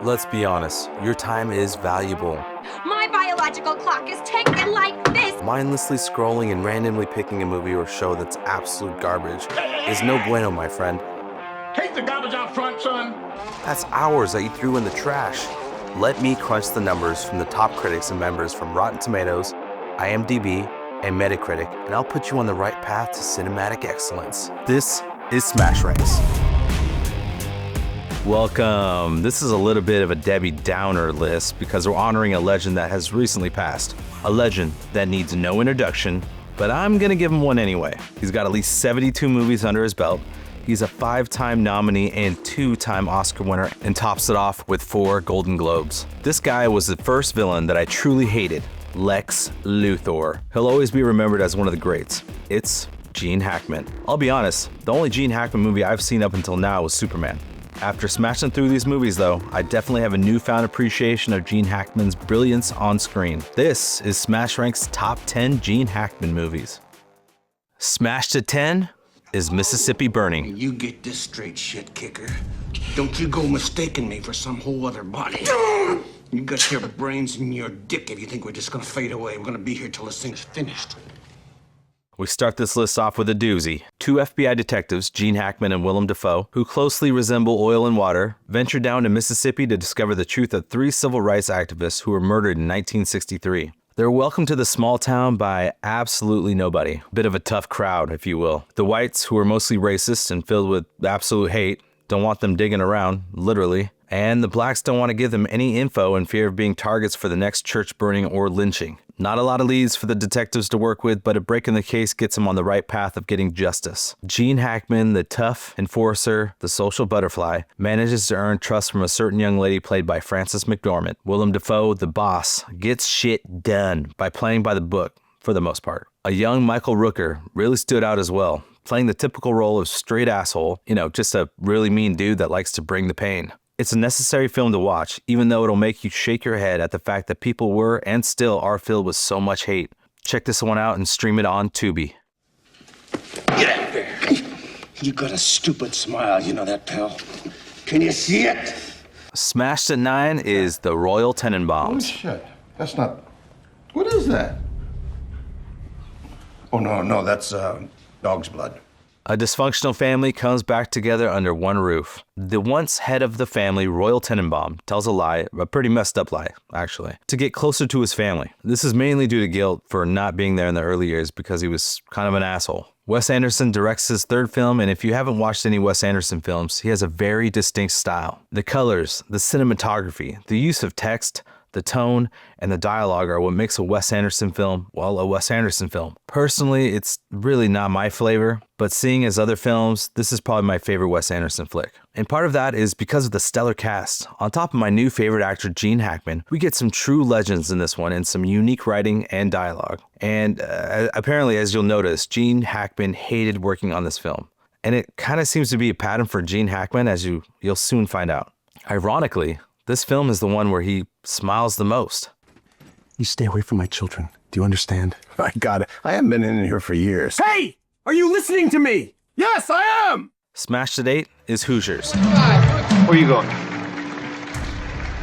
Let's be honest, your time is valuable. My biological clock is ticking like this. Mindlessly scrolling and randomly picking a movie or show that's absolute garbage is no bueno, my friend. Take the garbage out front, son. That's hours that you threw in the trash. Let me crunch the numbers from the top critics and members from Rotten Tomatoes, IMDb, and Metacritic, and I'll put you on the right path to cinematic excellence. This is Smash Ranks. Welcome. This is a little bit of a Debbie Downer list because we're honoring a legend that has recently passed. A legend that needs no introduction, but I'm gonna give him one anyway. He's got at least 72 movies under his belt. He's a 5-time nominee and 2-time Oscar winner, and tops it off with 4 Golden Globes. This guy was the first villain that I truly hated, Lex Luthor. He'll always be remembered as one of the greats. It's Gene Hackman. I'll be honest, the only Gene Hackman movie I've seen up until now was Superman. After smashing through these movies though, I definitely have a newfound appreciation of Gene Hackman's brilliance on screen. This is Smash Rank's top 10 Gene Hackman movies. Smashed at 10 is Mississippi Burning. You get this straight, shit kicker. Don't you go mistaking me for some whole other body. You got your brains in your dick if you think we're just gonna fade away. We're gonna be here till this thing's finished. We start this list off with a doozy. 2 FBI detectives, Gene Hackman and Willem Dafoe, who closely resemble oil and water, venture down to Mississippi to discover the truth of 3 civil rights activists who were murdered in 1963. They're welcomed to the small town by absolutely nobody. Bit of a tough crowd, if you will. The whites, who are mostly racist and filled with absolute hate, don't want them digging around, literally. And the blacks don't want to give them any info in fear of being targets for the next church burning or lynching. Not a lot of leads for the detectives to work with, but a break in the case gets them on the right path of getting justice. Gene Hackman, the tough enforcer, the social butterfly, manages to earn trust from a certain young lady played by Frances McDormand. Willem Dafoe, the boss, gets shit done by playing by the book, for the most part. A young Michael Rooker really stood out as well, playing the typical role of straight asshole, just a really mean dude that likes to bring the pain. It's a necessary film to watch, even though it'll make you shake your head at the fact that people were and still are filled with so much hate. Check this one out and stream it on Tubi. Get out there. You got a stupid smile, you know that, pal? Can you see it? Smashed at 9 is The Royal Holy Tenenbaums. shit. That's not... What is that? Oh, no, that's dog's blood. A dysfunctional family comes back together under one roof. The once head of the family, Royal Tenenbaum, tells a lie, a pretty messed up lie, actually, to get closer to his family. This is mainly due to guilt for not being there in the early years because he was kind of an asshole. Wes Anderson directs his 3rd film, and if you haven't watched any Wes Anderson films, he has a very distinct style. The colors, the cinematography, the use of text, the tone, and the dialogue are what makes a Wes Anderson film, well, a Wes Anderson film. Personally, it's really not my flavor, but seeing his other films, this is probably my favorite Wes Anderson flick. And part of that is because of the stellar cast. On top of my new favorite actor, Gene Hackman, we get some true legends in this one and some unique writing and dialogue. And apparently, as you'll notice, Gene Hackman hated working on this film. And it kind of seems to be a pattern for Gene Hackman, as you'll soon find out. Ironically, this film is the one where he smiles the most. You stay away from my children. Do you understand? I got it. I haven't been in here for years. Hey! Are you listening to me? Yes, I am! Smashed at 8 is Hoosiers. Where are you going?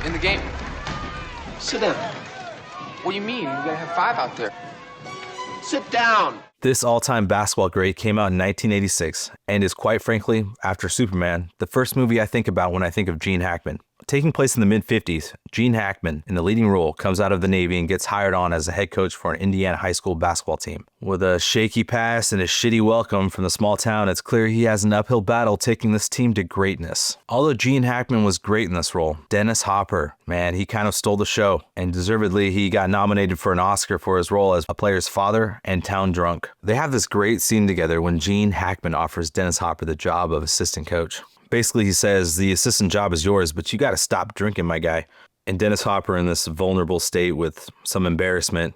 In the game. Sit down. What do you mean? We gotta have 5 out there. Sit down. This all-time basketball great came out in 1986 and is, quite frankly, after Superman, the first movie I think about when I think of Gene Hackman. Taking place in the mid-50s, Gene Hackman, in the leading role, comes out of the Navy and gets hired on as a head coach for an Indiana high school basketball team. With a shaky past and a shitty welcome from the small town, it's clear he has an uphill battle taking this team to greatness. Although Gene Hackman was great in this role, Dennis Hopper, man, he kind of stole the show, and deservedly he got nominated for an Oscar for his role as a player's father and town drunk. They have this great scene together when Gene Hackman offers Dennis Hopper the job of assistant coach. Basically, he says, the assistant job is yours, but you got to stop drinking, my guy. And Dennis Hopper, in this vulnerable state with some embarrassment,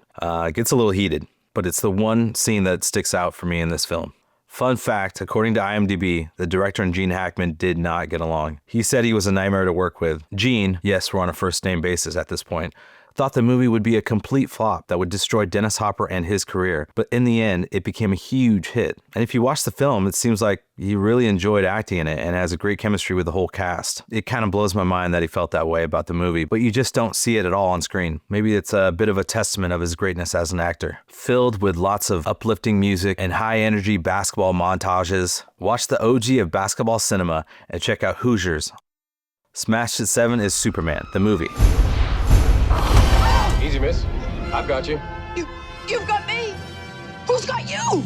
gets a little heated. But it's the one scene that sticks out for me in this film. Fun fact, according to IMDb, the director and Gene Hackman did not get along. He said he was a nightmare to work with. Gene, yes, we're on a first name basis at this point, thought the movie would be a complete flop that would destroy Dennis Hopper and his career, but in the end, it became a huge hit. And if you watch the film, it seems like he really enjoyed acting in it and has a great chemistry with the whole cast. It kind of blows my mind that he felt that way about the movie, but you just don't see it at all on screen. Maybe it's a bit of a testament of his greatness as an actor. Filled with lots of uplifting music and high-energy basketball montages, watch the OG of basketball cinema and check out Hoosiers. Smashed at 7 is Superman, the movie. Easy, miss. I've got you. You've got me. Who's got you?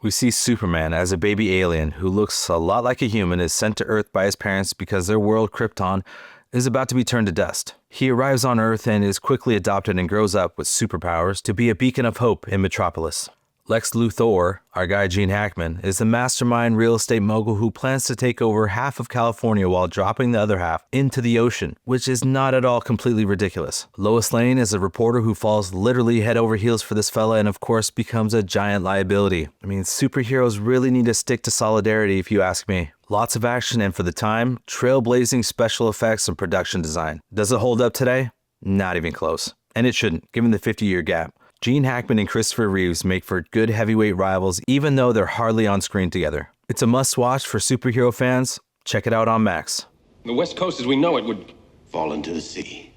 We see Superman as a baby alien who looks a lot like a human is sent to Earth by his parents because their world, Krypton, is about to be turned to dust. He arrives on Earth and is quickly adopted and grows up with superpowers to be a beacon of hope in Metropolis. Lex Luthor, our guy Gene Hackman, is the mastermind real estate mogul who plans to take over half of California while dropping the other half into the ocean, which is not at all completely ridiculous. Lois Lane is a reporter who falls literally head over heels for this fella and of course becomes a giant liability. I mean, superheroes really need to stick to solidarity if you ask me. Lots of action and for the time, trailblazing special effects and production design. Does it hold up today? Not even close. And it shouldn't, given the 50-year gap. Gene Hackman and Christopher Reeves make for good heavyweight rivals even though they're hardly on screen together. It's a must-watch for superhero fans. Check it out on Max. The West Coast as we know it would Fall into the sea.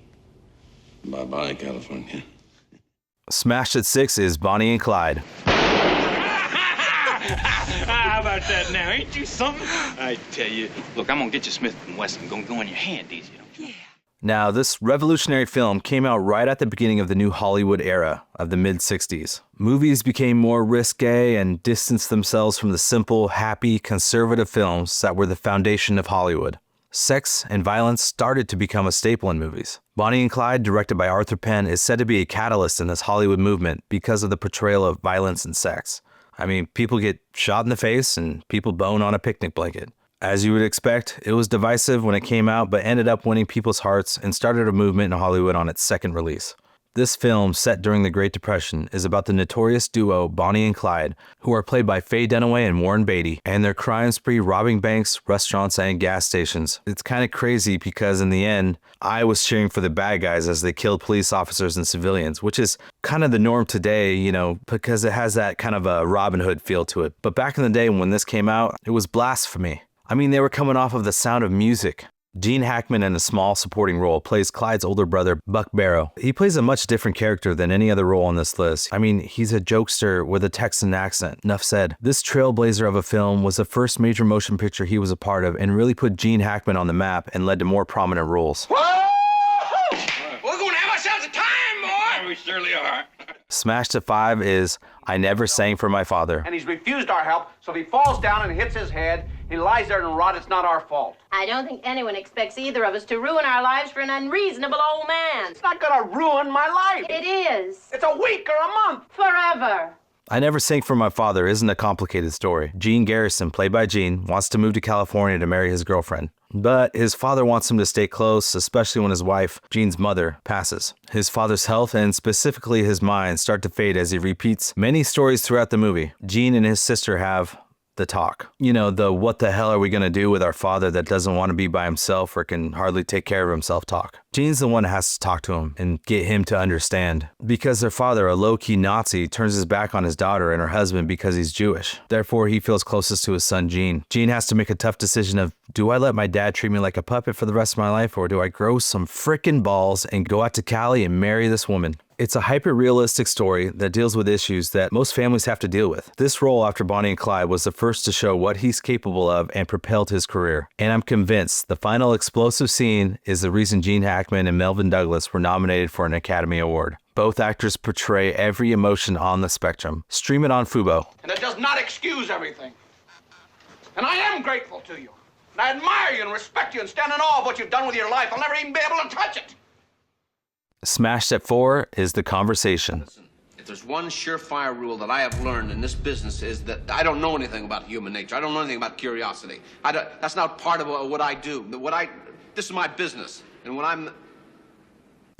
Bye-bye, California. Smashed at 6 is Bonnie and Clyde. How about that now? Ain't you something? I tell you. Look, I'm gonna get you Smith & Wesson. Gonna go in your hand easy, don't you? Yeah. Now, this revolutionary film came out right at the beginning of the new Hollywood era of the mid-60s. Movies became more risque and distanced themselves from the simple, happy, conservative films that were the foundation of Hollywood. Sex and violence started to become a staple in movies. Bonnie and Clyde, directed by Arthur Penn, is said to be a catalyst in this Hollywood movement because of the portrayal of violence and sex. I mean, people get shot in the face and people bone on a picnic blanket. As you would expect, it was divisive when it came out, but ended up winning people's hearts and started a movement in Hollywood on its second release. This film, set during the Great Depression, is about the notorious duo Bonnie and Clyde, who are played by Faye Dunaway and Warren Beatty, and their crime spree robbing banks, restaurants, and gas stations. It's kind of crazy because in the end, I was cheering for the bad guys as they killed police officers and civilians, which is kind of the norm today, you know, because it has that kind of a Robin Hood feel to it. But back in the day when this came out, it was blasphemy. I mean, they were coming off of The Sound of Music. Gene Hackman, in a small supporting role, plays Clyde's older brother, Buck Barrow. He plays a much different character than any other role on this list. I mean, he's a jokester with a Texan accent. Enough said. This trailblazer of a film was the first major motion picture he was a part of and really put Gene Hackman on the map and led to more prominent roles. We're gonna have ourselves a time, boy! We surely are. Smashed at 5 is I Never Sang for My Father. And he's refused our help, so if he falls down and hits his head, he lies there and rot. It's not our fault. I don't think anyone expects either of us to ruin our lives for an unreasonable old man. It's not gonna ruin my life. It is. It's a week or a month. Forever. I Never Sang for My Father isn't a complicated story. Gene Garrison, played by Gene, wants to move to California to marry his girlfriend. But his father wants him to stay close, especially when his wife, Gene's mother, passes. His father's health and specifically his mind start to fade as he repeats many stories throughout the movie. Gene and his sister have the talk. You know, the what the hell are we gonna do with our father that doesn't want to be by himself or can hardly take care of himself talk. Gene's the one that has to talk to him and get him to understand. Because their father, a low-key Nazi, turns his back on his daughter and her husband because he's Jewish. Therefore, he feels closest to his son, Gene. Gene has to make a tough decision of, do I let my dad treat me like a puppet for the rest of my life, or do I grow some frickin' balls and go out to Cali and marry this woman? It's a hyper-realistic story that deals with issues that most families have to deal with. This role after Bonnie and Clyde was the first to show what he's capable of and propelled his career. And I'm convinced the final explosive scene is the reason Gene Hackman and Melvyn Douglas were nominated for an Academy Award. Both actors portray every emotion on the spectrum. Stream it on Fubo. And it does not excuse everything. And I am grateful to you. And I admire you and respect you and stand in awe of what you've done with your life. I'll never even be able to touch it. Smashed at 4 is The Conversation. If there's one surefire rule that I have learned in this business is that I don't know anything about human nature. I don't know anything about curiosity. That's not part of what I do. This is my business. And when I'm...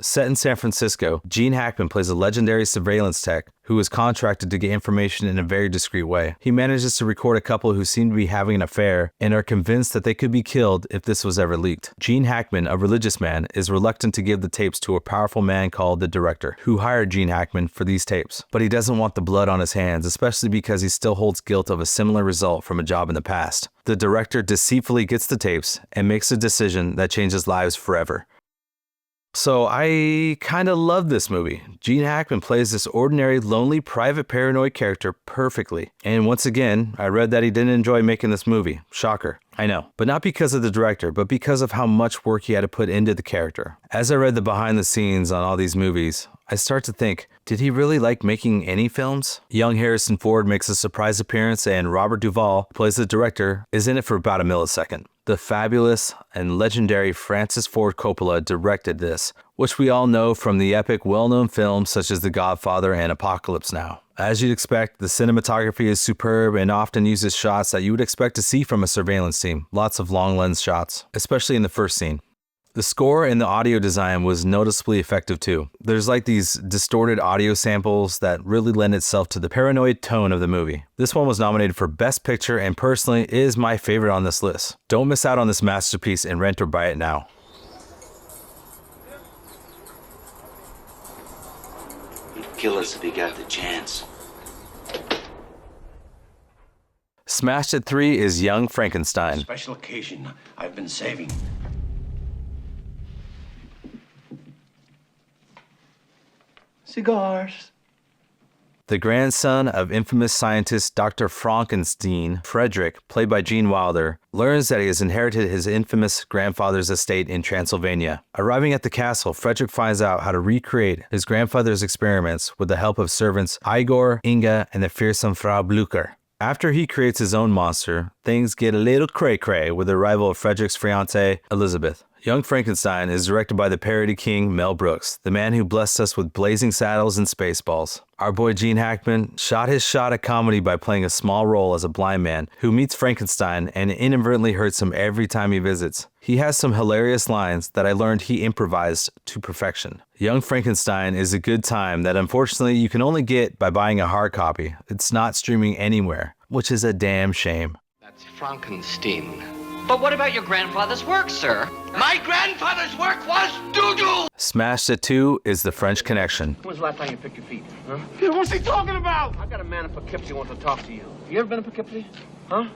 Set in San Francisco, Gene Hackman plays a legendary surveillance tech who is contracted to get information in a very discreet way. He manages to record a couple who seem to be having an affair and are convinced that they could be killed if this was ever leaked. Gene Hackman, a religious man, is reluctant to give the tapes to a powerful man called the Director, who hired Gene Hackman for these tapes. But he doesn't want the blood on his hands, especially because he still holds guilt of a similar result from a job in the past. The Director deceitfully gets the tapes and makes a decision that changes lives forever. So I kind of love this movie. Gene Hackman plays this ordinary, lonely, private paranoid character perfectly. And once again, I read that he didn't enjoy making this movie. Shocker. I know. But not because of the director, but because of how much work he had to put into the character. As I read the behind the scenes on all these movies, I start to think, did he really like making any films? Young Harrison Ford makes a surprise appearance and Robert Duvall, who plays the director, is in it for about a millisecond. The fabulous and legendary Francis Ford Coppola directed this, which we all know from the epic well-known films such as The Godfather and Apocalypse Now. As you'd expect, the cinematography is superb and often uses shots that you would expect to see from a surveillance team. Lots of long lens shots, especially in the first scene. The score and the audio design was noticeably effective too. There's like these distorted audio samples that really lend itself to the paranoid tone of the movie. This one was nominated for Best Picture and personally is my favorite on this list. Don't miss out on this masterpiece and rent or buy it now. He'd kill us if he got the chance. Smashed at 3 is Young Frankenstein. Special occasion I've been saving. Cigars. The grandson of infamous scientist Dr. Frankenstein, Frederick, played by Gene Wilder, learns that he has inherited his infamous grandfather's estate in Transylvania. Arriving at the castle, Frederick finds out how to recreate his grandfather's experiments with the help of servants Igor, Inga, and the fearsome Frau Blücher. After he creates his own monster, things get a little cray-cray with the arrival of Frederick's fiancée, Elizabeth. Young Frankenstein is directed by the parody king Mel Brooks, the man who blessed us with Blazing Saddles and Spaceballs. Our boy Gene Hackman shot his shot at comedy by playing a small role as a blind man who meets Frankenstein and inadvertently hurts him every time he visits. He has some hilarious lines that I learned he improvised to perfection. Young Frankenstein is a good time that unfortunately you can only get by buying a hard copy. It's not streaming anywhere, which is a damn shame. That's Frankenstein. But what about your grandfather's work, sir? My grandfather's work was doo-doo! Smashed at 2 is The French Connection. When's the last time you picked your feet? Huh? What's he talking about? I got a man in Poughkeepsie who wants to talk to you. You ever been in Poughkeepsie? Huh?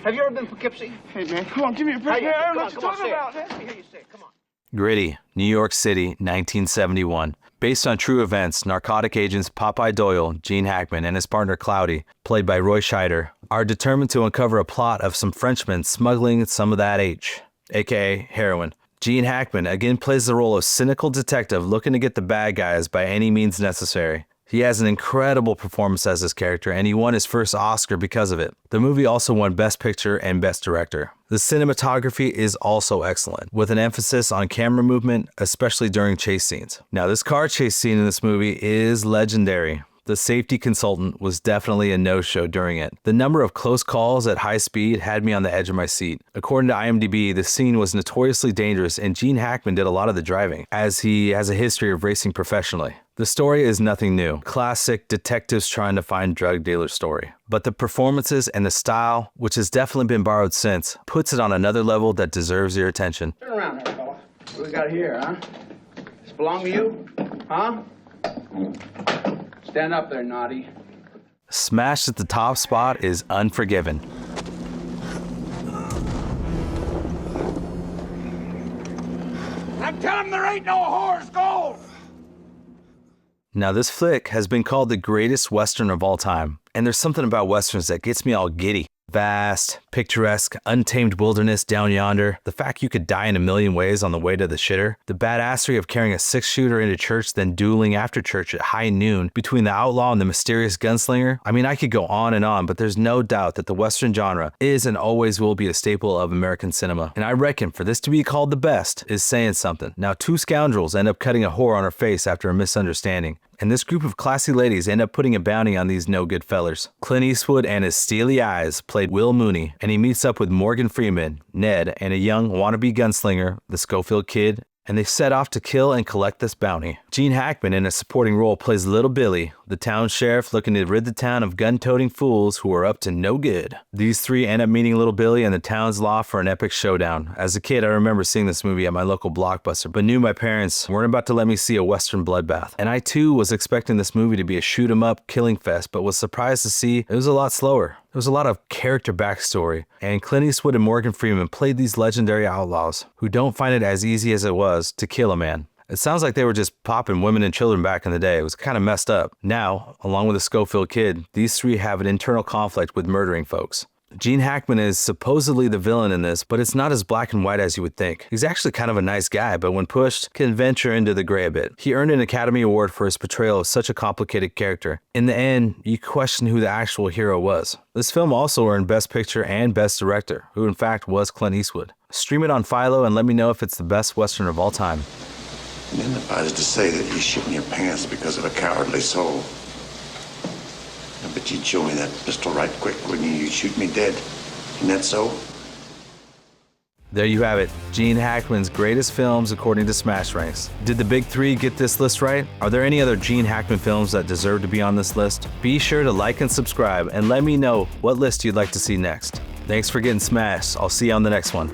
Have you ever been in Poughkeepsie? Hey, man, come on, give me a break. Hey, I don't know come what on, you're talking say it. about. Let me hear you say it. Come on. Gritty, New York City, 1971. Based on true events, narcotic agents Popeye Doyle, Gene Hackman, and his partner Cloudy, played by Roy Scheider, are determined to uncover a plot of some Frenchmen smuggling some of that H, aka heroin. Gene Hackman again plays the role of cynical detective looking to get the bad guys by any means necessary. He has an incredible performance as this character, and he won his first Oscar because of it. The movie also won Best Picture and Best Director. The cinematography is also excellent, with an emphasis on camera movement, especially during chase scenes. Now, this car chase scene in this movie is legendary. The safety consultant was definitely a no-show during it. The number of close calls at high speed had me on the edge of my seat. According to IMDb, the scene was notoriously dangerous and Gene Hackman did a lot of the driving, as he has a history of racing professionally. The story is nothing new. Classic detectives trying to find drug dealer story. But the performances and the style, which has definitely been borrowed since, puts it on another level that deserves your attention. Turn around there, fella. What we got here, huh? This belong to you? Huh? Stand up there, naughty. Smashed at the top spot is Unforgiven. I'm telling him there ain't no whores gold! Now, this flick has been called the greatest Western of all time, and there's something about Westerns that gets me all giddy. Vast, picturesque, untamed wilderness down yonder, the fact you could die in a million ways on the way to the shitter, the badassery of carrying a 6-shooter into church then dueling after church at high noon between the outlaw and the mysterious gunslinger. I mean, I could go on, but there's no doubt that the Western genre is and always will be a staple of American cinema. And I reckon for this to be called the best is saying something. Now, 2 scoundrels end up cutting a whore on her face after a misunderstanding. And this group of classy ladies end up putting a bounty on these no-good fellers. Clint Eastwood and his steely eyes played Will Mooney, and he meets up with Morgan Freeman, Ned, and a young wannabe gunslinger, the Schofield Kid, and they set off to kill and collect this bounty. Gene Hackman, in a supporting role, plays Little Billy, the town sheriff looking to rid the town of gun-toting fools who are up to no good. These three end up meeting Little Billy and the town's law for an epic showdown. As a kid, I remember seeing this movie at my local Blockbuster, but knew my parents weren't about to let me see a Western bloodbath. And I too was expecting this movie to be a shoot-'em-up killing fest, but was surprised to see it was a lot slower. There was a lot of character backstory, and Clint Eastwood and Morgan Freeman played these legendary outlaws who don't find it as easy as it was to kill a man. It sounds like they were just popping women and children back in the day. It was kind of messed up. Now, along with the Schofield kid, these three have an internal conflict with murdering folks. Gene Hackman is supposedly the villain in this, but it's not as black and white as you would think. He's actually kind of a nice guy, but when pushed, can venture into the gray a bit. He earned an Academy Award for his portrayal of such a complicated character. In the end, you question who the actual hero was. This film also earned Best Picture and Best Director, who in fact was Clint Eastwood. Stream it on Philo and let me know if it's the best Western of all time. And then if I was to say that you shit in your pants because of a cowardly soul, but you'd show me that pistol right quick, wouldn't you? You'd shoot me dead. Isn't that so? There you have it, Gene Hackman's greatest films according to Smash Ranks. Did the big three get this list right? Are there any other Gene Hackman films that deserve to be on this list? Be sure to like and subscribe and let me know what list you'd like to see next. Thanks for getting smashed. I'll see you on the next one.